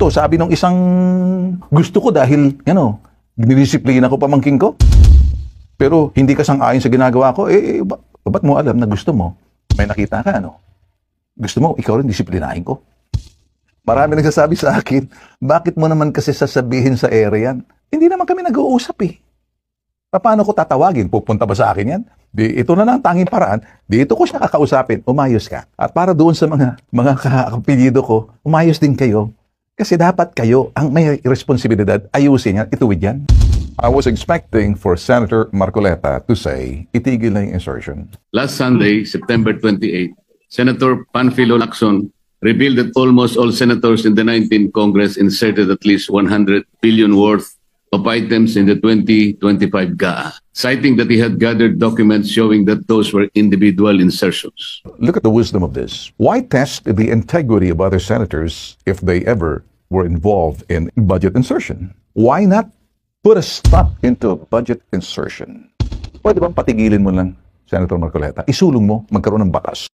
to, sabi nung isang gusto ko dahil, dinidisiplina ko pamangking ko. Pero hindi ka sang-ayon sa ginagawa ko, ba't mo alam na gusto mo? May nakita ka, Gusto mo, ikaw rin disiplinahin ko. Marami nagsasabi sa akin, bakit mo naman kasi sasabihin sa ere yan? Hindi naman kami nag-uusap Paano ko tatawagin? Pupunta ba sa akin yan? Ito na lang ang tanging paraan. Dito ko siya kakausapin, umayos ka. At para doon sa mga kapilido ko, umayos din kayo. Kasi dapat kayo ang may responsibilidad, ayusin yan, ituwid yan. I was expecting for Senator Marcoleta to say, itigil na yung insertion. Last Sunday, September 28, Senator Panfilo Lacson revealed that almost all senators in the 19th Congress inserted at least 100 billion worth of items in the 2025 GAA, citing that he had gathered documents showing that those were individual insertions. Look at the wisdom of this. Why test the integrity of other senators if they ever were involved in budget insertion? Why not put a stop into budget insertion? Pwede bang patigilin mo lang, Senator Marcoleta? Isulong mo, magkaroon ng batas.